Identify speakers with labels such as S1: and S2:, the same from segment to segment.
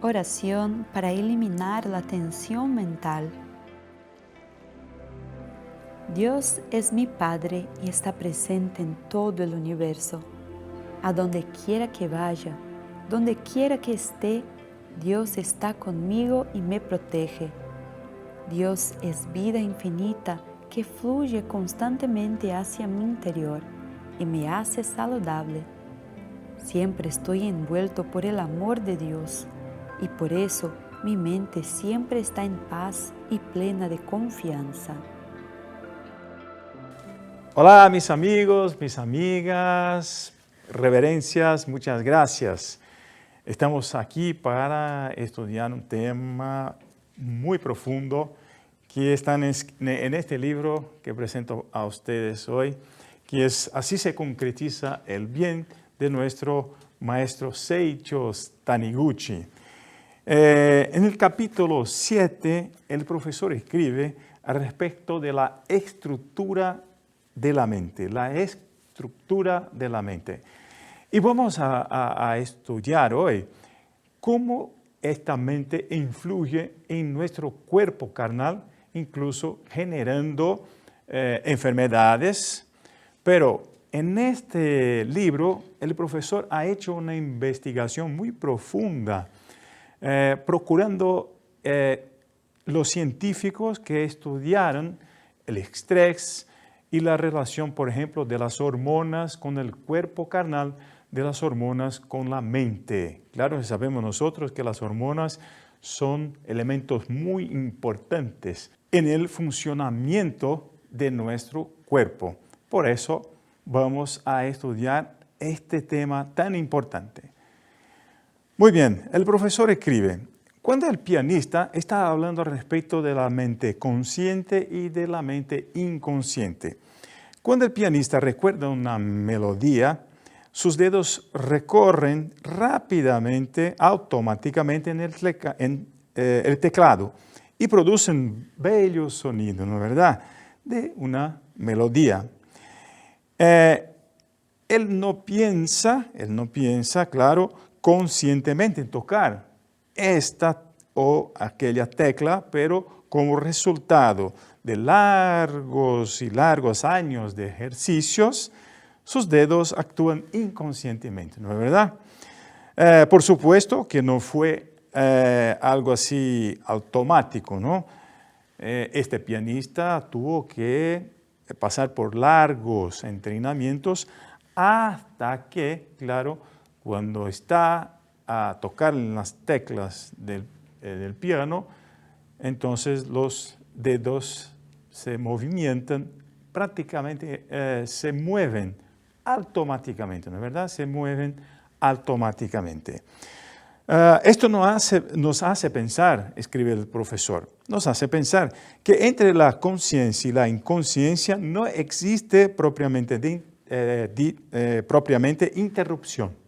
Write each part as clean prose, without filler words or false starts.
S1: Oración para eliminar la tensión mental. Dios es mi Padre y está presente en todo el universo. A donde quiera que vaya, donde quiera que esté, Dios está conmigo y me protege. Dios es vida infinita que fluye constantemente hacia mi interior y me hace saludable. Siempre estoy envuelto por el amor de Dios y por eso mi mente siempre está en paz y plena de confianza.
S2: Hola mis amigos, mis amigas, reverencias, muchas gracias. Estamos aquí para estudiar un tema muy profundo que está en este libro que presento a ustedes hoy, que es Así se concretiza el bien de nuestro maestro Seiichi Taniguchi. En el capítulo 7, el profesor escribe al respecto de la estructura de la mente, la estructura de la mente. Y vamos a estudiar hoy cómo esta mente influye en nuestro cuerpo carnal, incluso generando enfermedades. Pero en este libro el profesor ha hecho una investigación muy profunda, procurando los científicos que estudiaron el estrés y la relación, por ejemplo, de las hormonas con el cuerpo carnal, de las hormonas con la mente. Claro, sabemos nosotros que las hormonas son elementos muy importantes en el funcionamiento de nuestro cuerpo. Por eso vamos a estudiar este tema tan importante. Muy bien, el profesor escribe, cuando el pianista está hablando respecto de la mente consciente y de la mente inconsciente, cuando el pianista recuerda una melodía, sus dedos recorren rápidamente, automáticamente en el teclado y producen bellos sonidos, ¿no es verdad?, de una melodía. Él no piensa, claro, conscientemente en tocar esta o aquella tecla, pero como resultado de largos y largos años de ejercicios, sus dedos actúan inconscientemente, ¿no es verdad? Por supuesto que no fue algo así automático, ¿no? Este pianista tuvo que pasar por largos entrenamientos hasta que, claro, cuando está a tocar las teclas del piano, entonces los dedos se movimentan, prácticamente se mueven automáticamente, ¿no es verdad? Se mueven automáticamente. Esto nos hace pensar, escribe el profesor, nos hace pensar que entre la conciencia y la inconsciencia no existe propiamente interrupción.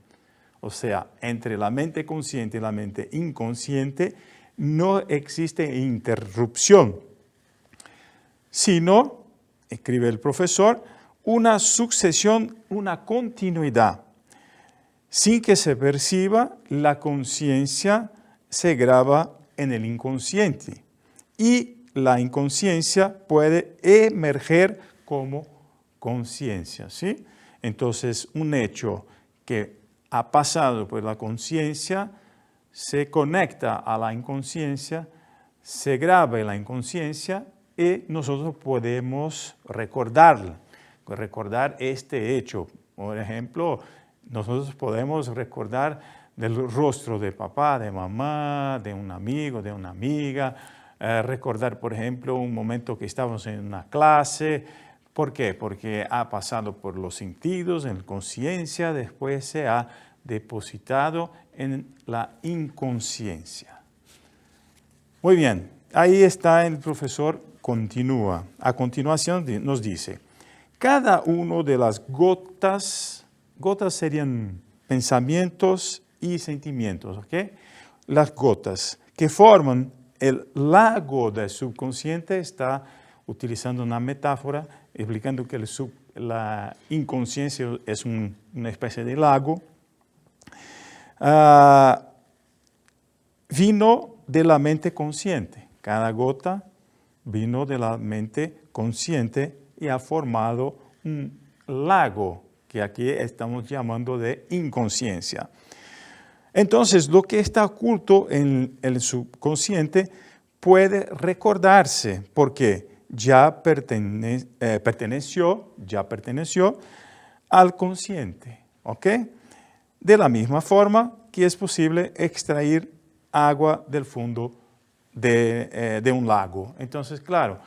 S2: O sea, entre la mente consciente y la mente inconsciente no existe interrupción, sino, escribe el profesor, una sucesión, una continuidad. Sin que se perciba, la conciencia se graba en el inconsciente y la inconsciencia puede emerger como conciencia, ¿sí? Entonces, un hecho que ha pasado por la conciencia se conecta a la inconsciencia, se graba en la inconsciencia y nosotros podemos recordar este hecho. Por ejemplo, nosotros podemos recordar del rostro de papá, de mamá, de un amigo, de una amiga, recordar, por ejemplo, un momento que estábamos en una clase. ¿Por qué? Porque ha pasado por los sentidos, en la conciencia, después se ha depositado en la inconsciencia. Muy bien, ahí está el profesor, continúa. A continuación nos dice, cada uno de las gotas serían pensamientos y sentimientos, ¿ok? Las gotas que forman el lago del subconsciente, está utilizando una metáfora explicando que la inconsciencia es una especie de lago. vino de la mente consciente. Cada gota vino de la mente consciente y ha formado un lago que aquí estamos llamando de inconsciencia. Entonces, lo que está oculto en el subconsciente puede recordarse porque ya perteneció al consciente, ¿ok? De la misma forma que es posible extraer agua del fondo de un lago. Entonces, claro,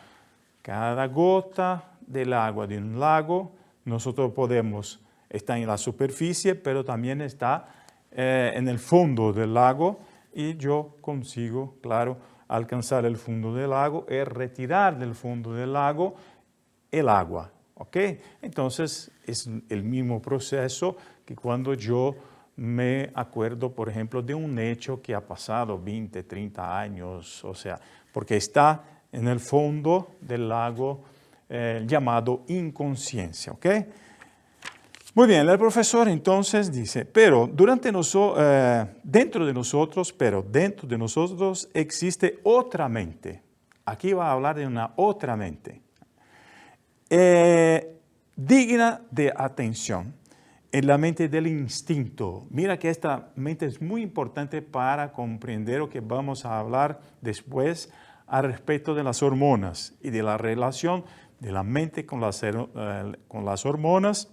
S2: cada gota del agua de un lago, nosotros podemos, está en la superficie, pero también está en el fondo del lago y yo consigo, claro, alcanzar el fondo del lago y retirar del fondo del lago el agua, ¿ok? Entonces, es el mismo proceso que cuando yo me acuerdo, por ejemplo, de un hecho que ha pasado 20, 30 años, o sea, porque está en el fondo del lago llamado inconsciencia, ¿ok? Muy bien, el profesor entonces dice, pero dentro de nosotros existe otra mente. Aquí va a hablar de una otra mente. Digna de atención. En la mente del instinto. Mira que esta mente es muy importante para comprender lo que vamos a hablar después al respecto de las hormonas y de la relación de la mente con las hormonas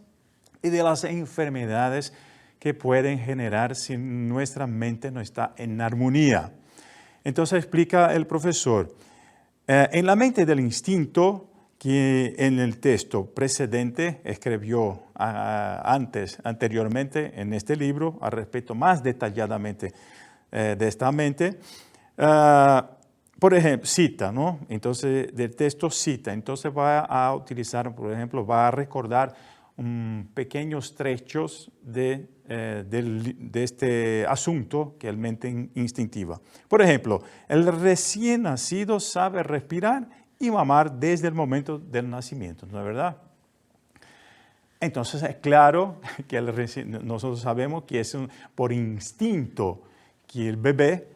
S2: y de las enfermedades que pueden generar si nuestra mente no está en armonía. Entonces explica el profesor, en la mente del instinto, que en el texto precedente escribió anteriormente en este libro, al respecto más detalladamente de esta mente, por ejemplo, cita, ¿no? Entonces, del texto cita, entonces va a utilizar, por ejemplo, va a recordar pequeños trechos de este asunto que es la mente instintiva. Por ejemplo, el recién nacido sabe respirar y mamar desde el momento del nacimiento, ¿no es verdad? Entonces es claro que nosotros sabemos que es por instinto que el bebé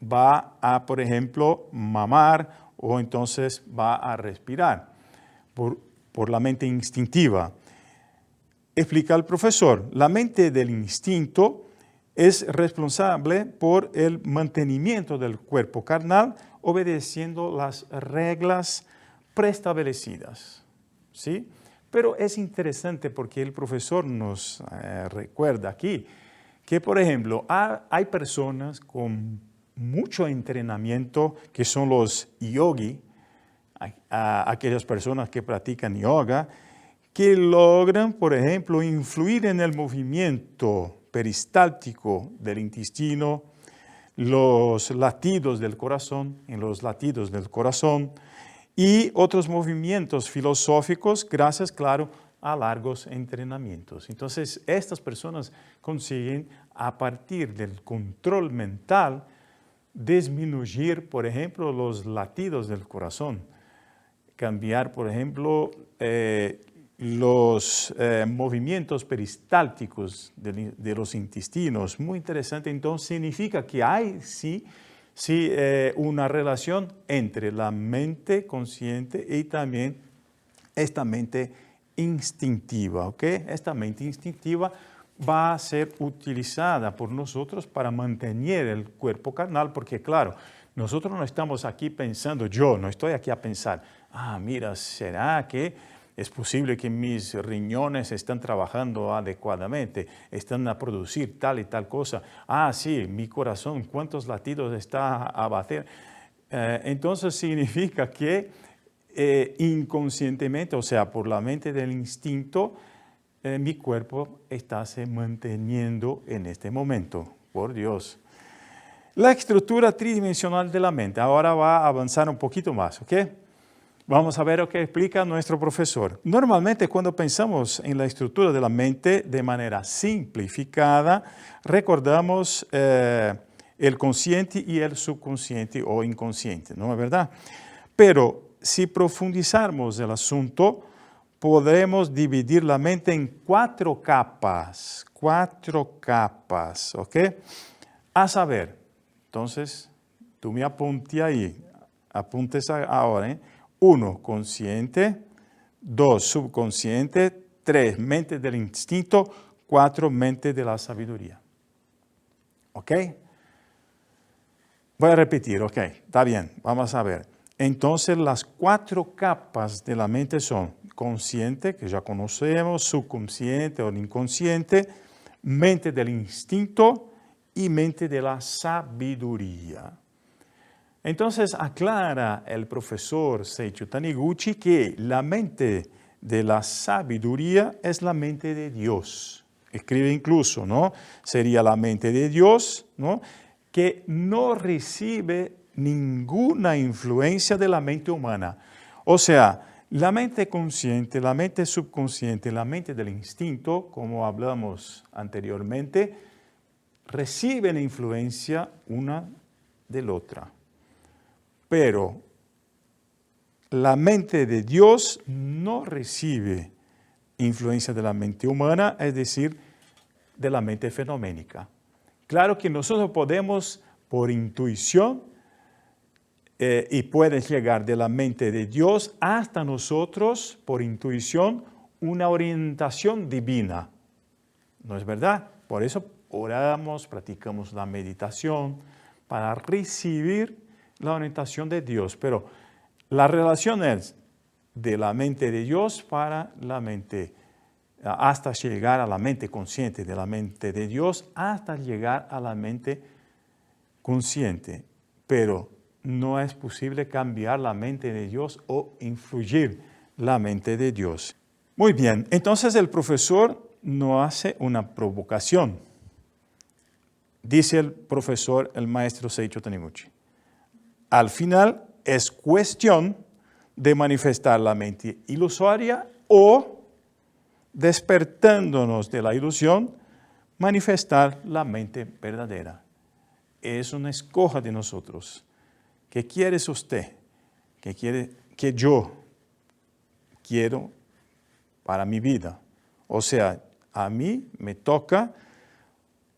S2: va a, por ejemplo, mamar o entonces va a respirar por la mente instintiva. Explica el profesor, la mente del instinto es responsable por el mantenimiento del cuerpo carnal obedeciendo las reglas preestablecidas, ¿sí? Pero es interesante porque el profesor nos recuerda aquí que, por ejemplo, hay personas con mucho entrenamiento que son los yogi, aquellas personas que practican yoga, que logran, por ejemplo, influir en el movimiento peristáltico del intestino, los latidos del corazón, y otros movimientos filosóficos gracias, claro, a largos entrenamientos. Entonces, estas personas consiguen, a partir del control mental, disminuir, por ejemplo, los latidos del corazón, cambiar, por ejemplo, los movimientos peristálticos de los intestinos. Muy interesante. Entonces, significa que hay, sí, una relación entre la mente consciente y también esta mente instintiva, ¿ok? Esta mente instintiva va a ser utilizada por nosotros para mantener el cuerpo carnal, porque claro, nosotros no estamos aquí pensando, yo no estoy aquí a pensar, mira, ¿será que es posible que mis riñones están trabajando adecuadamente, están a producir tal y tal cosa? Sí, mi corazón, ¿cuántos latidos está a bater? Entonces significa que inconscientemente, o sea, por la mente del instinto, mi cuerpo está se manteniendo en este momento, por Dios. La estructura tridimensional de la mente. Ahora va a avanzar un poquito más, ¿ok? Vamos a ver lo que explica nuestro profesor. Normalmente cuando pensamos en la estructura de la mente de manera simplificada, recordamos el consciente y el subconsciente o inconsciente, ¿no es verdad? Pero si profundizamos el asunto, podremos dividir la mente en cuatro capas, ¿ok? A saber, Entonces, tú me apuntes ahí, apuntes ahora, ¿eh? 1, consciente. 2, subconsciente. 3, mente del instinto. 4, mente de la sabiduría. ¿Ok? Voy a repetir, ok, está bien, vamos a ver. Entonces, las 4 capas de la mente son consciente, que ya conocemos, subconsciente o inconsciente, mente del instinto y mente de la sabiduría. Entonces, aclara el profesor Seiichi Taniguchi que la mente de la sabiduría es la mente de Dios. Escribe incluso, ¿no? Sería la mente de Dios, ¿no? Que no recibe ninguna influencia de la mente humana. O sea, la mente consciente, la mente subconsciente, la mente del instinto, como hablamos anteriormente, reciben influencia una de la otra. Pero la mente de Dios no recibe influencia de la mente humana, es decir, de la mente fenoménica. Claro que nosotros podemos, por intuición, y puede llegar de la mente de Dios hasta nosotros, por intuición, una orientación divina. ¿No es verdad? Por eso oramos, practicamos la meditación para recibir la orientación de Dios. Pero la relación es de la mente de Dios para la mente, hasta llegar a la mente consciente de la mente de Dios, hasta llegar a la mente consciente. Pero no es posible cambiar la mente de Dios o influir la mente de Dios. Muy bien, entonces el profesor no hace una provocación. Dice el profesor, el maestro Seiichi Taniguchi. Al final es cuestión de manifestar la mente ilusoria o, despertándonos de la ilusión, manifestar la mente verdadera. Es una escoja de nosotros. ¿Qué quieres usted? ¿Qué quiere que yo quiero para mi vida? O sea, a mí me toca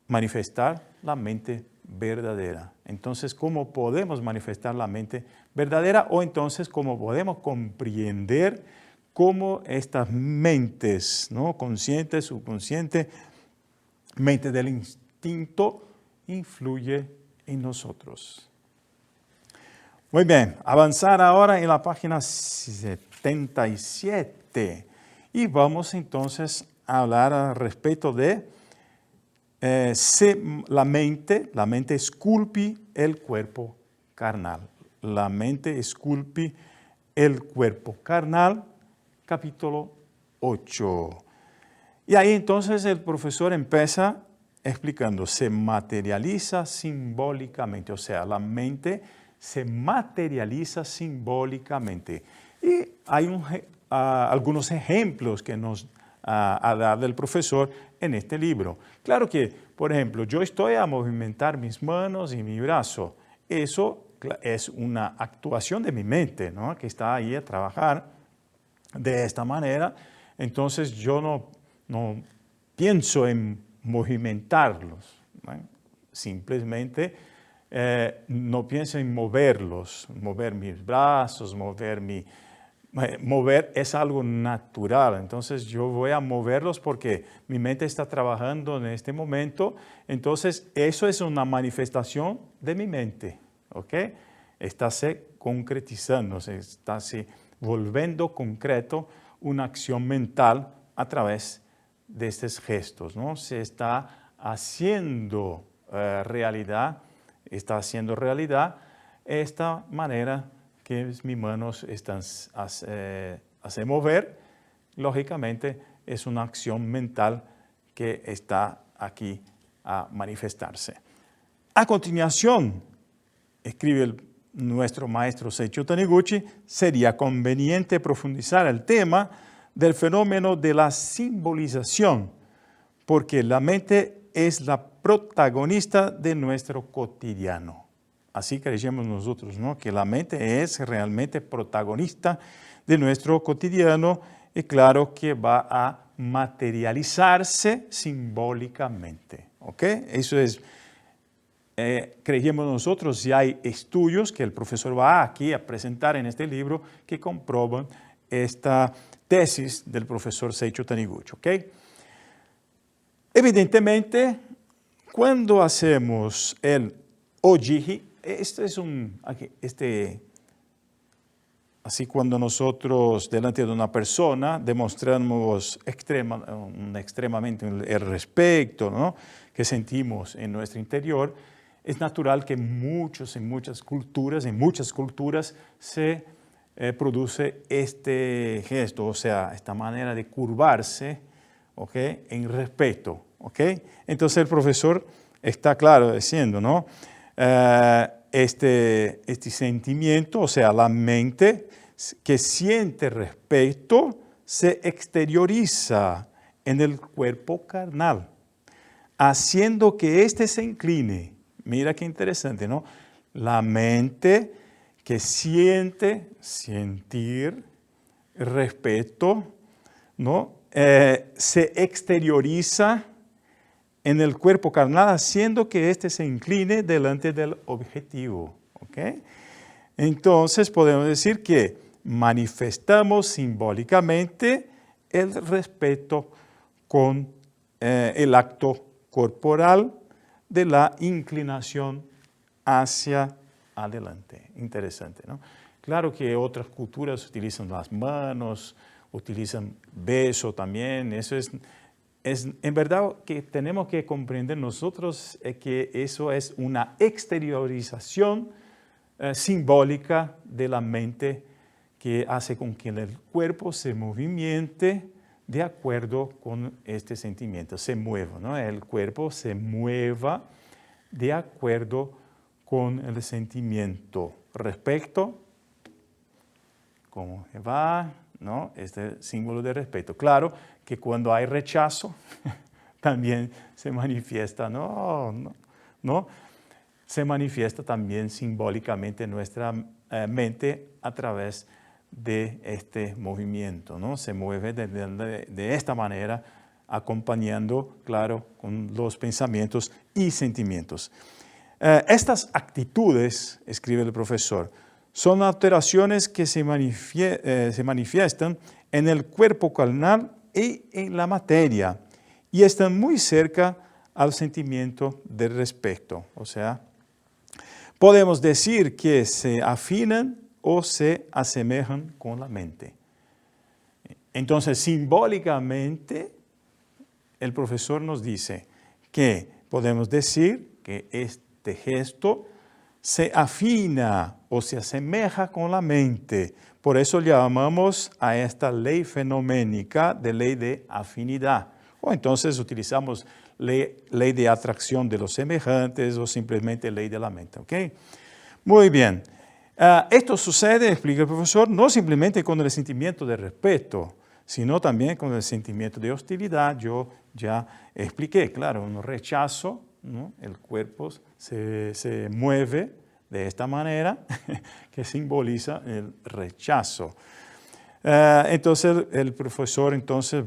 S2: manifestar la mente verdadera. Entonces, ¿cómo podemos manifestar la mente verdadera? O entonces, ¿cómo podemos comprender cómo estas mentes, ¿no? Consciente, subconsciente, mente del instinto, influye en nosotros? Muy bien, avanzar ahora en la página 77 y vamos entonces a hablar al respecto de la mente esculpe el cuerpo carnal. La mente esculpe el cuerpo carnal, capítulo 8. Y ahí entonces el profesor empieza explicando, se materializa simbólicamente, o sea, la mente se materializa simbólicamente. Y hay algunos ejemplos que nos ha dado el profesor en este libro. Claro que, por ejemplo, yo estoy a movimentar mis manos y mi brazo. Eso es una actuación de mi mente, ¿no? Que está ahí a trabajar de esta manera. Entonces yo no pienso en movimentarlos, ¿no? Simplemente no pienso en moverlos, mover mis brazos, mover es algo natural. Entonces yo voy a moverlos porque mi mente está trabajando en este momento. Entonces eso es una manifestación de mi mente, ¿ok? Está se concretizando, está se volviendo concreto una acción mental a través de estos gestos, ¿no? Se está haciendo realidad esta manera que mis manos hacen mover. Lógicamente es una acción mental que está aquí a manifestarse. A continuación, escribe nuestro maestro Seiichi Taniguchi, sería conveniente profundizar el tema del fenómeno de la simbolización, porque la mente es la protagonista de nuestro cotidiano. Así creemos nosotros, ¿no? Que la mente es realmente protagonista de nuestro cotidiano y claro que va a materializarse simbólicamente, ¿ok? Eso es creemos nosotros, y hay estudios que el profesor va aquí a presentar en este libro que comprueban esta tesis del profesor Seiichi Taniguchi. ¿Okay? Evidentemente, cuando hacemos el ojiji, así cuando nosotros delante de una persona demostramos extremadamente el respeto, ¿no?, que sentimos en nuestro interior, es natural que en muchas culturas se produce este gesto, o sea, esta manera de curvarse, ¿okay?, en respeto. ¿Okay? Entonces el profesor está claro diciendo, ¿no?, este sentimiento, o sea, la mente que siente respeto se exterioriza en el cuerpo carnal, haciendo que éste se incline. Mira qué interesante, ¿no? La mente que sentir respeto, ¿no?, se exterioriza en el cuerpo carnal, haciendo que éste se incline delante del objetivo. ¿Okay? Entonces podemos decir que manifestamos simbólicamente el respeto con el acto corporal de la inclinación hacia adelante. Interesante, ¿no? Claro que otras culturas utilizan las manos, utilizan beso también. Eso es en verdad que tenemos que comprender nosotros que eso es una exteriorización simbólica de la mente que hace con que el cuerpo se movimente de acuerdo con este sentimiento, se mueva, ¿no? El cuerpo se mueva de acuerdo con el sentimiento respecto, cómo va, ¿no?, este símbolo de respeto. Claro que cuando hay rechazo, también se manifiesta, no, se manifiesta también simbólicamente en nuestra mente a través de este movimiento, ¿no? Se mueve de esta manera, acompañando, claro, con los pensamientos y sentimientos. Estas actitudes, escribe el profesor, son alteraciones que se manifiestan en el cuerpo carnal y en la materia, y están muy cerca al sentimiento de respeto. O sea, podemos decir que se afinan o se asemejan con la mente. Entonces, simbólicamente, el profesor nos dice que podemos decir que este gesto se afina o se asemeja con la mente. Por eso llamamos a esta ley fenoménica de ley de afinidad. O entonces utilizamos ley de atracción de los semejantes o simplemente ley de la mente. ¿Okay? Muy bien. Esto sucede, explica el profesor, no simplemente con el sentimiento de respeto, sino también con el sentimiento de hostilidad. Yo ya expliqué, claro, un rechazo, ¿no? El cuerpo se mueve de esta manera que simboliza el rechazo. Entonces el profesor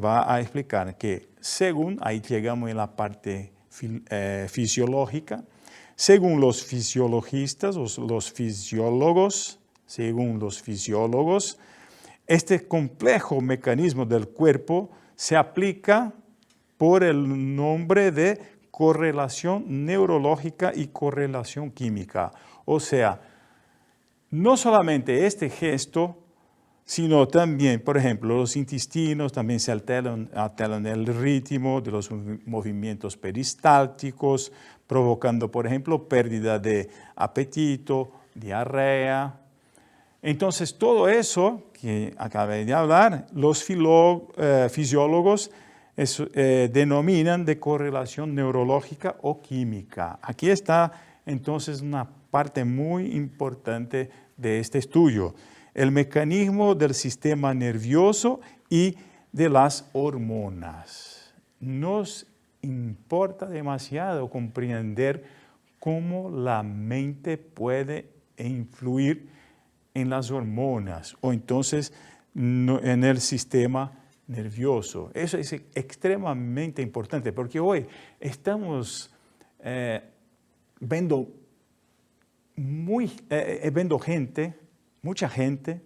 S2: va a explicar que según, ahí llegamos en la parte fisiológica, según los fisiologistas o los fisiólogos, este complejo mecanismo del cuerpo se aplica por el nombre de correlación neurológica y correlación química. O sea, no solamente este gesto, sino también, por ejemplo, los intestinos también se alteran el ritmo de los movimientos peristálticos, provocando, por ejemplo, pérdida de apetito, diarrea. Entonces, todo eso que acabé de hablar, los fisiólogos denominan de correlación neurológica o química. Aquí está entonces una parte muy importante de este estudio, el mecanismo del sistema nervioso y de las hormonas. Nos importa demasiado comprender cómo la mente puede influir en las hormonas o entonces en el sistema nervioso. Eso es extremadamente importante porque hoy estamos vendo gente, mucha gente,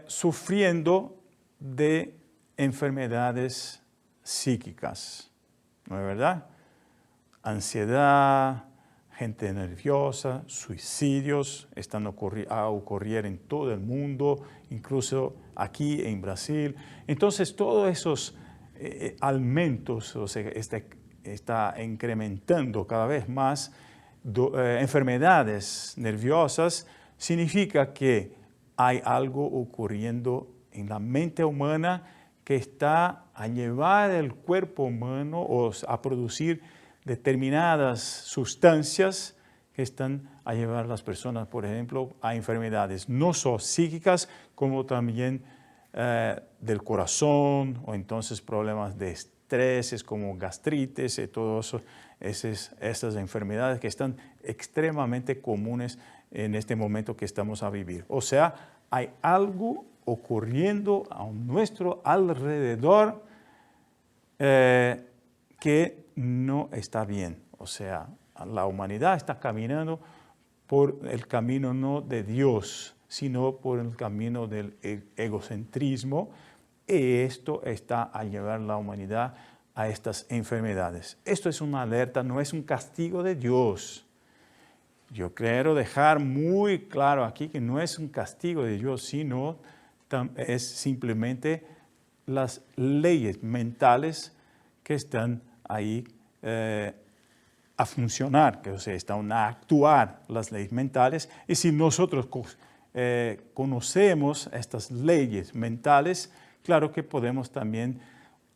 S2: sufriendo de enfermedades psíquicas, ¿no es verdad? Ansiedad, gente nerviosa, suicidios están a ocurrir en todo el mundo, incluso aquí en Brasil. Entonces, todos esos aumentos, o sea, está incrementando cada vez más enfermedades nerviosas, significa que hay algo ocurriendo en la mente humana que está a llevar el cuerpo humano o a producir determinadas sustancias que están a llevar a las personas, por ejemplo, a enfermedades no solo psíquicas, como también del corazón, o entonces problemas de estrés como gastritis y todas esas enfermedades que están extremadamente comunes en este momento que estamos a vivir. O sea, hay algo ocurriendo a nuestro alrededor que no está bien. O sea, la humanidad está caminando por el camino no de Dios, sino por el camino del egocentrismo, y esto está a llevar a la humanidad a estas enfermedades. Esto es una alerta, no es un castigo de Dios. Yo quiero dejar muy claro aquí que no es un castigo de Dios, sino es simplemente las leyes mentales que están ahí a funcionar, que o sea, están a actuar las leyes mentales. Y si nosotros conocemos estas leyes mentales, claro que podemos también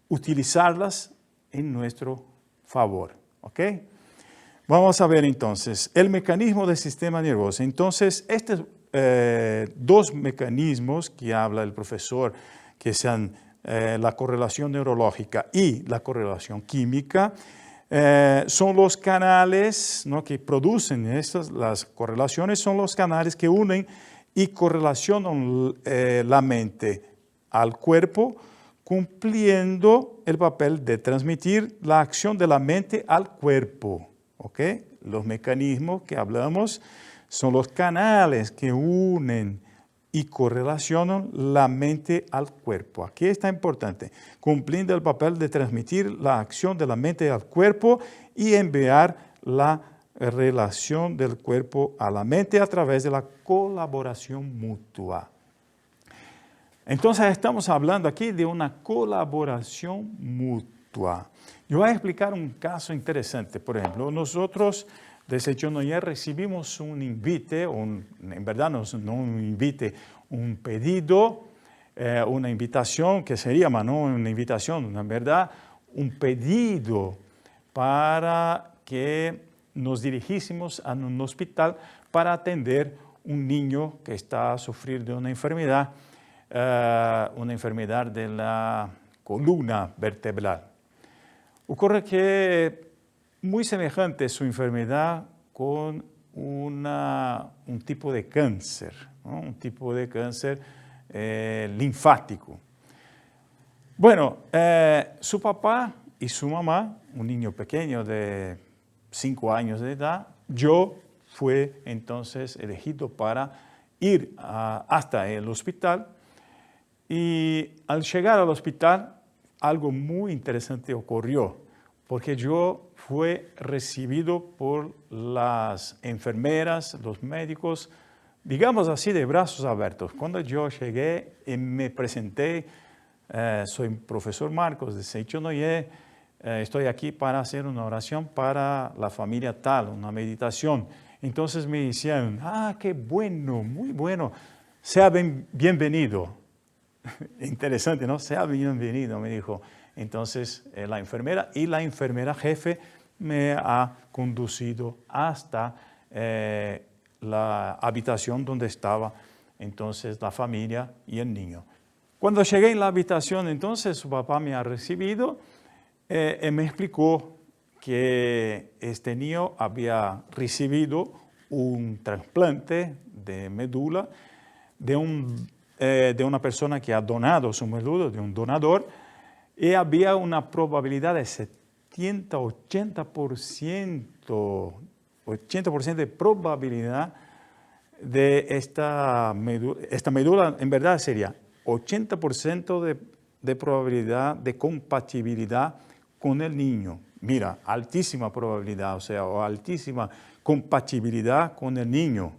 S2: utilizarlas en nuestro favor. ¿Ok? Vamos a ver entonces el mecanismo del sistema nervioso. Entonces, estos dos mecanismos que habla el profesor, que sean la correlación neurológica y la correlación química, son los canales, ¿no?, que producen las correlaciones, son los canales que unen y correlacionan la mente al cuerpo, cumpliendo el papel de transmitir la acción de la mente al cuerpo. ¿Okay? Los mecanismos que hablamos son los canales que unen y correlacionan la mente al cuerpo. Aquí está importante, cumpliendo el papel de transmitir la acción de la mente al cuerpo y enviar la relación del cuerpo a la mente a través de la colaboración mutua. Entonces estamos hablando aquí de una colaboración mutua. Yo voy a explicar un caso interesante. Por ejemplo, nosotros desde Chonoyer recibimos un invite, en verdad no un invite, un pedido, una invitación, que se llama, no una invitación, en verdad, un pedido para que nos dirigísemos a un hospital para atender un niño que está a sufrir de una enfermedad de la columna vertebral. Ocurre que muy semejante es su enfermedad con un tipo de cáncer, ¿no? Un tipo de cáncer linfático. Bueno, su papá y su mamá, un niño pequeño de 5 años de edad, yo fui entonces elegido para ir hasta el hospital, y al llegar al hospital algo muy interesante ocurrió, porque yo fui recibido por las enfermeras, los médicos, digamos así, de brazos abiertos. Cuando yo llegué y me presenté, soy profesor Marcos de Seichonoye, estoy aquí para hacer una oración para la familia tal, una meditación. Entonces me decían, qué bueno, muy bueno, sea bienvenido. Interesante, ¿no? Sea bienvenido, me dijo. Entonces la enfermera jefe me ha conducido hasta la habitación donde estaba entonces la familia y el niño. Cuando llegué en la habitación, entonces su papá me ha recibido y me explicó que este niño había recibido un trasplante de médula de una persona que ha donado su médula, de un donador, y había una probabilidad de tiene 80% de probabilidad de esta médula, en verdad sería 80% de probabilidad de compatibilidad con el niño. Mira, altísima probabilidad, o sea, o altísima compatibilidad con el niño,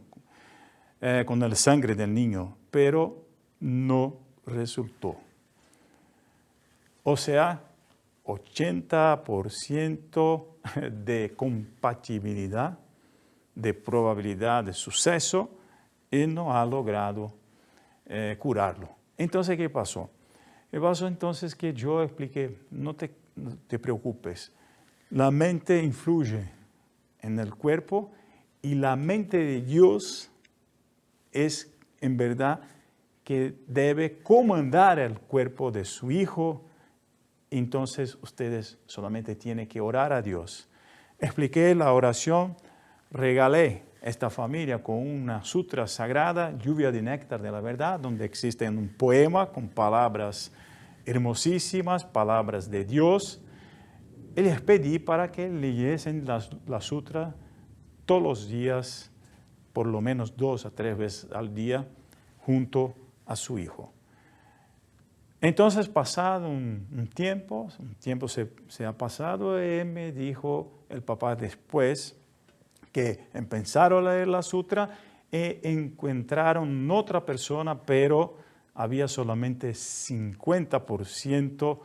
S2: con la sangre del niño, pero no resultó. O sea, 80% de compatibilidad, de probabilidad de suceso, y no ha logrado curarlo. Entonces, ¿qué pasó? ¿Qué pasó entonces? Que yo expliqué, no te preocupes, la mente influye en el cuerpo y la mente de Dios es en verdad que debe comandar el cuerpo de su hijo. Entonces ustedes solamente tienen que orar a Dios. Expliqué la oración, regalé a esta familia con una sutra sagrada, Lluvia de Néctar de la Verdad, donde existe un poema con palabras hermosísimas, palabras de Dios. Y les pedí para que leyesen la sutra todos los días, por lo menos 2 a 3 veces al día, junto a su hijo. Entonces, pasado un tiempo se ha pasado y me dijo el papá después que empezaron a leer la sutra y encontraron otra persona, pero había solamente 50%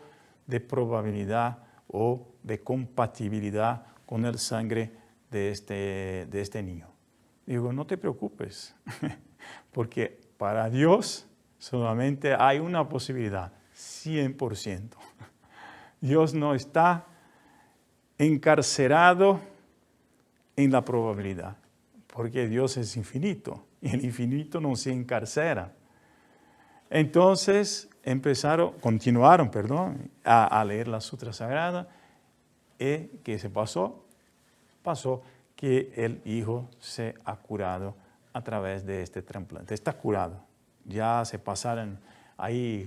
S2: de probabilidad o de compatibilidad con el sangre de este niño. Digo, no te preocupes, porque para Dios solamente hay una posibilidad, 100%. Dios no está encarcerado en la probabilidad, porque Dios es infinito y el infinito no se encarcera. Entonces continuaron a leer la Sutra Sagrada y ¿qué se pasó? Pasó que el hijo se ha curado a través de este trasplante. Está curado. Ya se pasaron ahí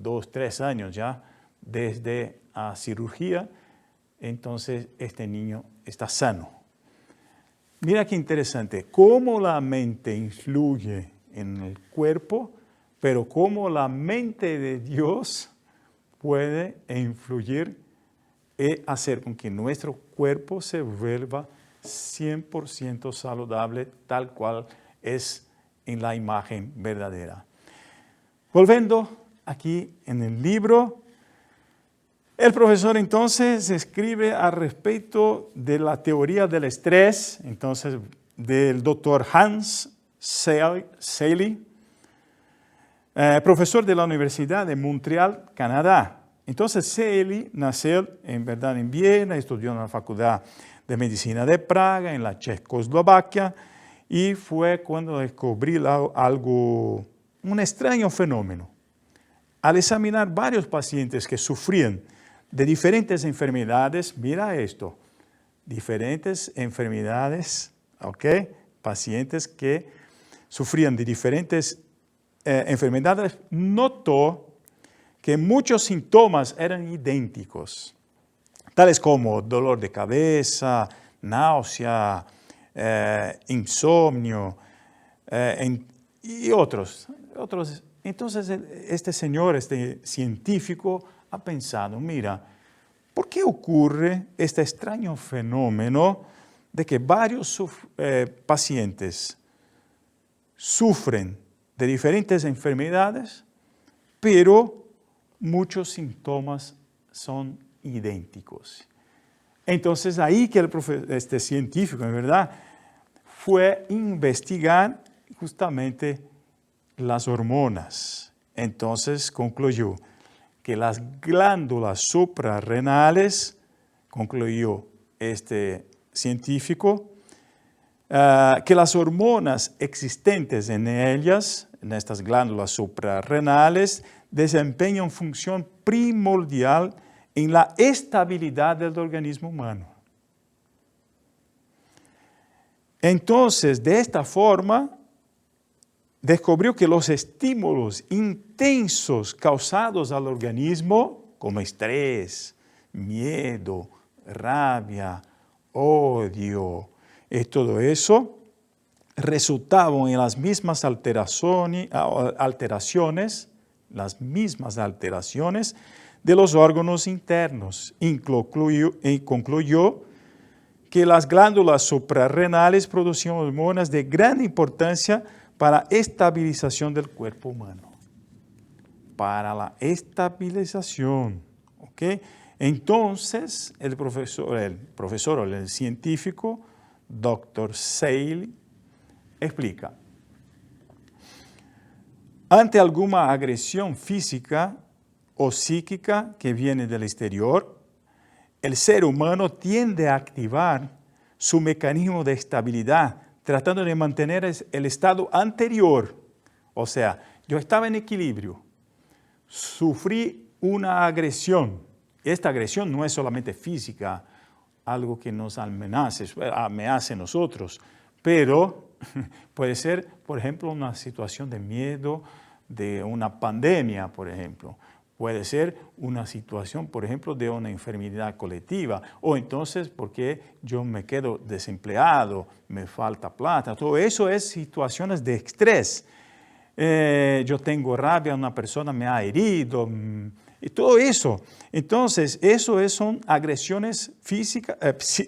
S2: 2, 3 años ya desde la cirugía. Entonces este niño está sano. Mira qué interesante, cómo la mente influye en el cuerpo, pero cómo la mente de Dios puede influir y hacer con que nuestro cuerpo se vuelva 100% saludable, tal cual es en la imagen verdadera. Volviendo aquí en el libro, el profesor entonces escribe al respecto de la teoría del estrés, entonces del doctor Hans Selye, profesor de la Universidad de Montreal, Canadá. Entonces Selye nació en verdad en Viena, estudió en la Facultad de Medicina de Praga, en la Checoslovaquia, y fue cuando descubrí un extraño fenómeno. Al examinar varios pacientes que sufrían de diferentes enfermedades, mira esto, diferentes enfermedades, ¿ok? Pacientes que sufrían de diferentes enfermedades, notó que muchos síntomas eran idénticos, tales como dolor de cabeza, náusea, insomnio y otros. Entonces este señor, este científico, ha pensado, mira, ¿por qué ocurre este extraño fenómeno de que varios pacientes sufren de diferentes enfermedades, pero muchos síntomas son idénticos? Entonces ahí que este científico, en verdad, fue a investigar justamente las hormonas. Entonces concluyó que las glándulas suprarrenales, concluyó este científico, que las hormonas existentes en ellas, en estas glándulas suprarrenales, desempeñan función primordial en la estabilidad del organismo humano. Entonces, de esta forma, descubrió que los estímulos intensos causados al organismo, como estrés, miedo, rabia, odio. Y todo eso resultaban en las mismas alteraciones de los órganos internos. Y concluyó que las glándulas suprarrenales producían hormonas de gran importancia para la estabilización del cuerpo humano. Para la estabilización. ¿Okay? Entonces, el científico, Dr. Seeley, explica. Ante alguna agresión física o psíquica que viene del exterior, el ser humano tiende a activar su mecanismo de estabilidad, tratando de mantener el estado anterior. O sea, yo estaba en equilibrio, sufrí una agresión. Esta agresión no es solamente física, algo que nos amenaza a nosotros, pero puede ser, por ejemplo, una situación de miedo, de una pandemia, por ejemplo. Puede ser una situación, por ejemplo, de una enfermedad colectiva, o entonces porque yo me quedo desempleado, me falta plata. Todo eso es situaciones de estrés. Yo tengo rabia, una persona me ha herido, y todo eso. Entonces, eso son agresiones físicas,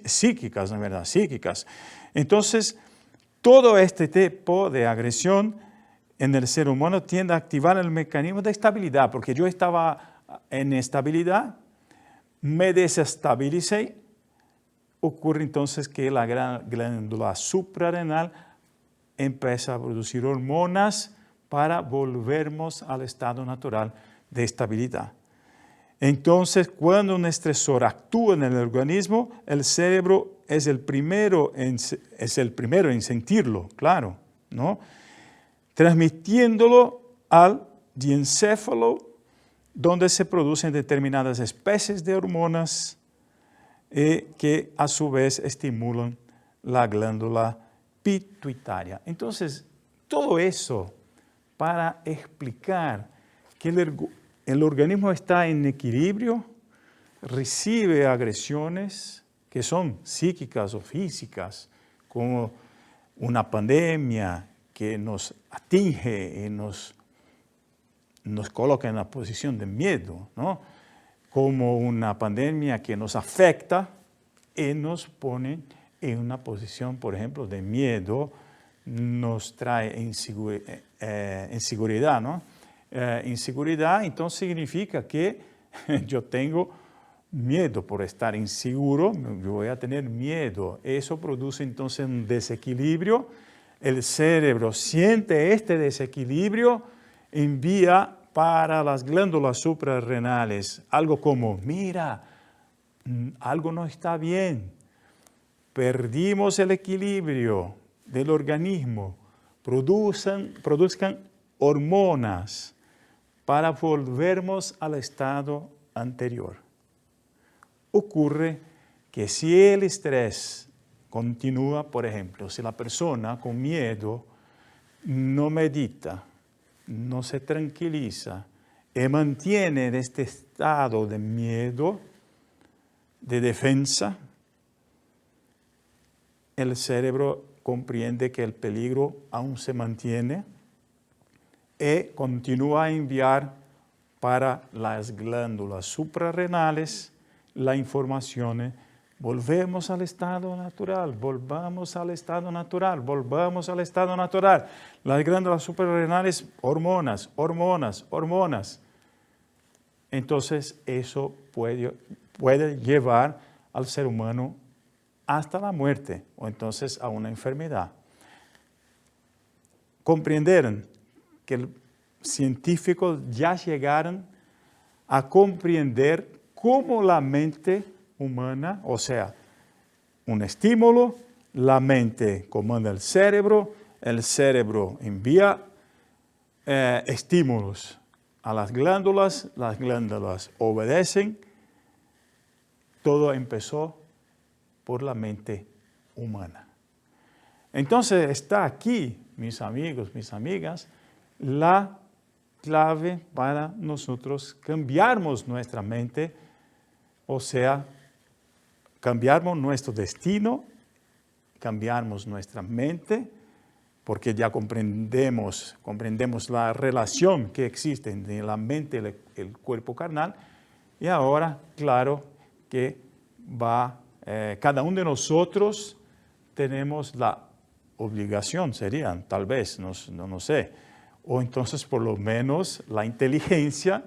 S2: psíquicas, en verdad, psíquicas. Entonces, todo este tipo de agresión en el ser humano tiende a activar el mecanismo de estabilidad, porque yo estaba en estabilidad, me desestabilicé, ocurre entonces que la glándula suprarrenal empieza a producir hormonas para volvernos al estado natural de estabilidad. Entonces, cuando un estresor actúa en el organismo, el cerebro es el primero en sentirlo, claro, ¿no? Transmitiéndolo al diencéfalo, donde se producen determinadas especies de hormonas que a su vez estimulan la glándula pituitaria. Entonces, todo eso para explicar que el organismo está en equilibrio, recibe agresiones que son psíquicas o físicas, como una pandemia que nos atinge y nos coloca en la posición de miedo, ¿no? Como una pandemia que nos afecta y nos pone en una posición, por ejemplo, de miedo, nos trae inseguridad, ¿no? Inseguridad, entonces significa que yo tengo miedo por estar inseguro, yo voy a tener miedo. Eso produce entonces un desequilibrio. El cerebro siente este desequilibrio, envía para las glándulas suprarrenales algo como, mira, algo no está bien, perdimos el equilibrio del organismo, produzcan hormonas para volvernos al estado anterior. Ocurre que si el estrés continúa, por ejemplo, si la persona con miedo no medita, no se tranquiliza y mantiene este estado de miedo, de defensa, el cerebro comprende que el peligro aún se mantiene y continúa a enviar para las glándulas suprarrenales la información. Volvemos al estado natural, volvamos al estado natural, volvamos al estado natural. Las glándulas suprarrenales, hormonas, hormonas, hormonas. Entonces, eso puede llevar al ser humano hasta la muerte o entonces a una enfermedad. Comprendieron que los científicos ya llegaron a comprender cómo la mente humana, o sea, un estímulo, la mente comanda el cerebro envía estímulos a las glándulas obedecen. Todo empezó por la mente humana. Entonces está aquí, mis amigos, mis amigas, la clave para nosotros cambiarnos nuestra mente, o sea, cambiamos nuestro destino, cambiamos nuestra mente, porque ya comprendemos la relación que existe entre la mente y el cuerpo carnal. Y ahora, claro, que cada uno de nosotros tenemos la obligación, serían, tal vez, no sé, o entonces por lo menos la inteligencia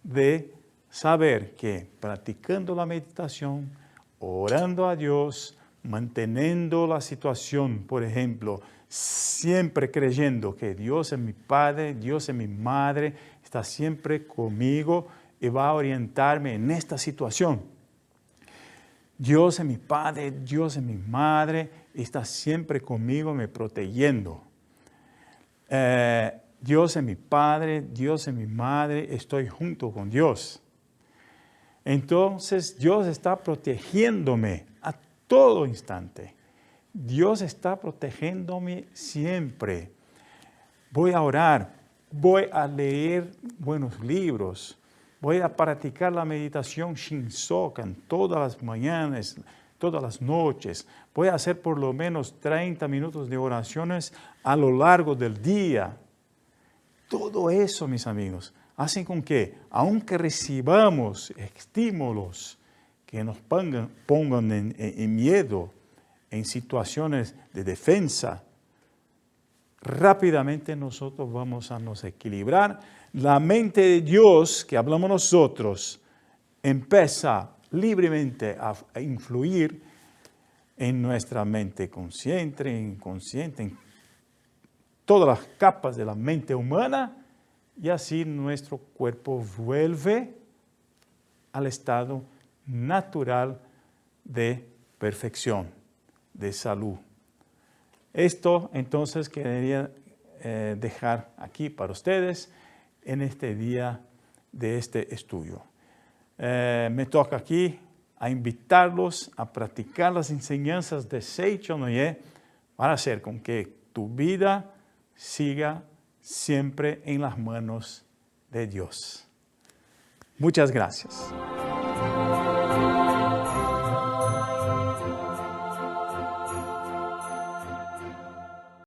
S2: de saber que practicando la meditación, orando a Dios, manteniendo la situación, por ejemplo, siempre creyendo que Dios es mi Padre, Dios es mi Madre, está siempre conmigo y va a orientarme en esta situación. Dios es mi Padre, Dios es mi Madre, está siempre conmigo, me protegiendo. Dios es mi Padre, Dios es mi Madre, estoy junto con Dios. Entonces Dios está protegiéndome a todo instante. Dios está protegiéndome siempre. Voy a orar, voy a leer buenos libros, voy a practicar la meditación Shinsokan todas las mañanas, todas las noches. Voy a hacer por lo menos 30 minutos de oraciones a lo largo del día. Todo eso, mis amigos, hacen con que, aunque recibamos estímulos que nos pongan en miedo, en situaciones de defensa, rápidamente nosotros vamos a nos equilibrar. La mente de Dios, que hablamos nosotros, empieza libremente a influir en nuestra mente consciente, inconsciente, en todas las capas de la mente humana, y así nuestro cuerpo vuelve al estado natural de perfección, de salud. Esto entonces quería dejar aquí para ustedes en este día de este estudio. Me toca aquí a invitarlos a practicar las enseñanzas de Seicho Noye para hacer con que tu vida siga siempre en las manos de Dios. Muchas gracias.